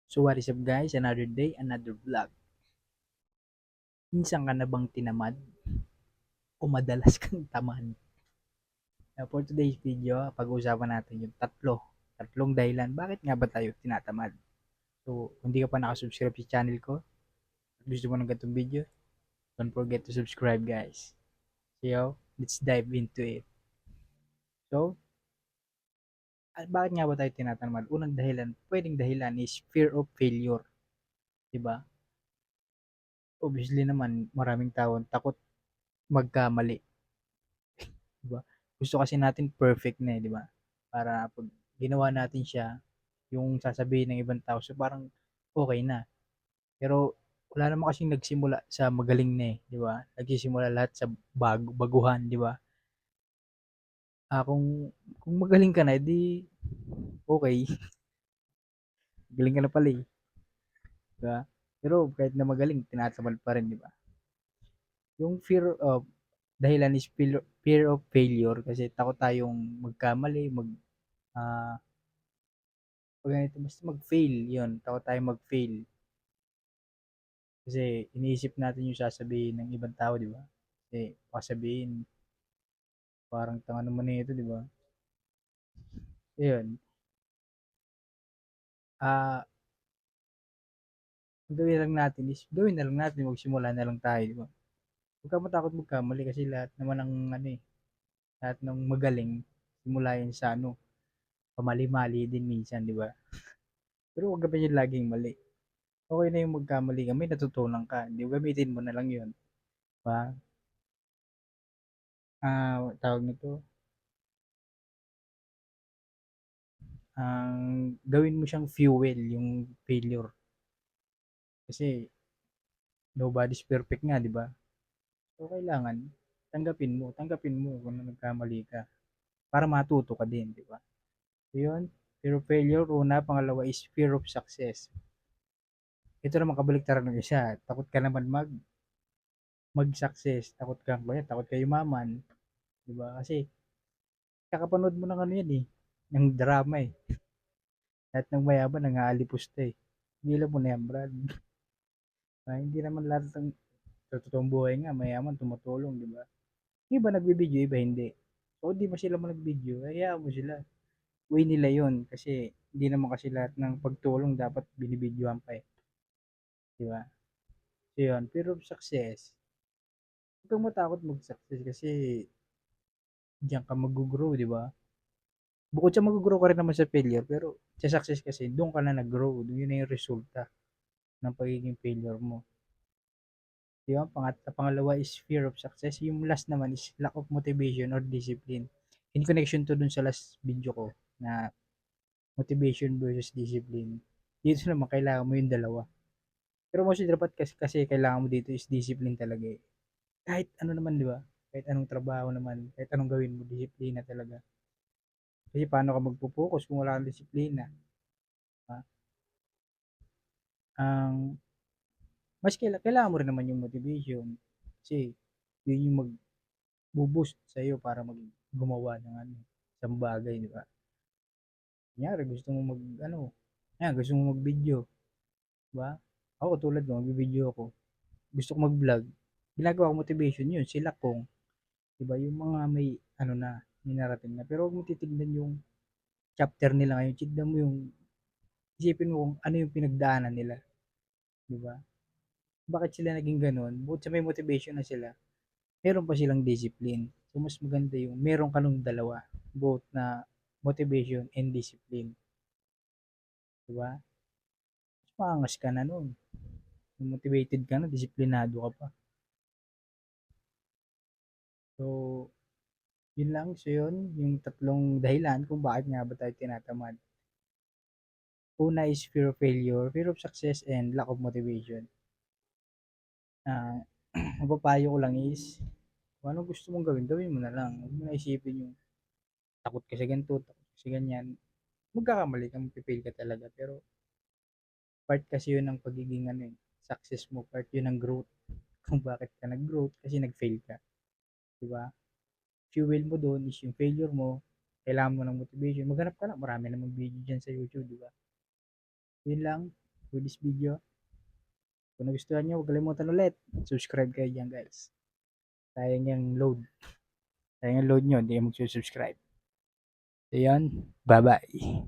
So what is up guys, another day, another vlog. Minsan ka na bang tinamad o madalas kang tamad? For today's video, pag-uusapan natin yung tatlong dahilan bakit nga ba tayo tinatamad. So kung di ka pa nakasubscribe sa channel ko at gusto mo ng ganitong video, don't forget to subscribe guys. So let's dive into it. So bakit nga ba tayo tinatamad? Unang dahilan, pwedeng dahilan is fear of failure. Diba? Obviously naman, maraming tao takot magkamali. Di ba? Gusto kasi natin perfect na, eh, di ba? Para pag ginawa natin siya, yung sasabihin ng ibang tao, so parang okay na. Pero wala naman kasing nagsimula sa magaling na, eh, di ba? Nagsisimula lahat sa baguhan, di ba? Kung magaling ka na, di okay. Galing ka na pala, eh, di ba? Pero kahit na magaling, tinatamad pa rin, di ba? Yung fear of dahilan is fear of failure kasi takot tayong magkamali, ah, pag ganito, basta mag-fail, yun, takot tayo mag-fail. Kasi iniisip natin yung sasabihin ng ibang tao, di ba? Kasi baka sabihin, parang tanga naman nito, di ba? Ayun, ang gawin lang natin is, gawin na lang natin, magsimula na lang tayo, di ba? Huwag ka matakot magkamali kasi lahat naman ng ano eh, lahat ng magaling, simula yan sa ano, pamali-mali din minsan, di ba? Pero huwag ka pa yung laging mali. Okay na yung magkamali ka, may natutunan ka, di ba? Gamitin mo na lang yun, di ba? Tawag nito, ang gawin mo siyang fuel, yung failure. Kasi nobody's perfect nga, di ba? So, kailangan, tanggapin mo kung nagkamali ka para matuto ka din, di ba? So, yun, fear of failure, una, pangalawa is fear of success. Ito naman kabaliktaran ng isa, takot ka naman mag-success, takot ka yumaman, di ba? Kasi kakapanood mo ng ano yan eh, ng drama eh. Lahat ng mayaman nang-aalipusta eh. Gila mo na yan, Brad. Hindi naman lahat ng sa totoong buhay nga, mayaman tumutulong, di ba? Iba nagbibideo, iba hindi. So, di ba sila man nagbideo, hayaan mo sila. Way nila yun. Kasi, hindi naman kasi lahat ng pagtulong dapat binibidyohan pa eh. Di ba? So, yun. Pero success, huwag kang matakot mag-success kasi diyan ka mag-grow, di ba? Bukod sa mag-grow ka rin naman sa failure, pero sa success kasi, doon ka na nag-grow. Yun na yung resulta ng pagiging failure mo. Di ba? Pangalawa is fear of success. Yung last naman is lack of motivation or discipline. In connection to dun sa last video ko na motivation versus discipline. Dito naman kailangan mo yung dalawa. Pero mostly dapat kasi kailangan mo dito is discipline talaga eh. Kahit ano naman, di ba? Kahit anong trabaho naman, kahit anong gawin mo, disiplina talaga. Kasi paano ka magpo-focus kung wala kang disiplina? Ha? Ang mas kailangan mo rin naman yung motivation. Kasi yun yung mag-boost sa iyo para gumawa ng ano, isang bagay, di ba? Kunyari, gusto mo gusto mo mag-video, di ba? Ako tulad ko, mag-video ako. Gusto ko mag-vlog. Ginagawa ko motivation yun, sila kong, di ba, yung mga may, ano na, may narating na. Pero huwag mo titignan yung chapter nila ngayon. Tignan mo yung, isipin mo kung ano yung pinagdaanan nila, di ba? Bakit sila naging ganun? Bukod sa may motivation na sila, meron pa silang discipline. So, mas maganda yung meron ka nung dalawa, both na motivation and discipline. Di ba? Mas maangas ka na nun. Motivated ka na, disiplinado ka pa. So, yun lang. So, yun, yung tatlong dahilan kung bakit nga ba tayo tinatamad. Una is fear of failure, fear of success, and lack of motivation. Ah, mapapayo ko lang is, kung anong gusto mong gawin, gawin mo na lang. Huwag mo na isipin yung takot ka sa ganito, takot ka sa ganyan. Magkakamali ka, magpifail ka talaga. Pero, part kasi yun ng pagiging ano, success mo, part yun ng growth. Kung bakit ka nag-growth, kasi nag-fail ka. Diba? Fuel mo doon is yung failure mo, kailangan mo ng motivation. Maghanap ka lang, marami namang video dyan sa YouTube, di ba? Yun lang. for this video. Kung nagustuhan nyo, huwag kalimutan ulit. Subscribe kayo dyan guys. Sayang yung load. Sayang yung load nyo, hindi kayo mag-subscribe. So yan, bye-bye.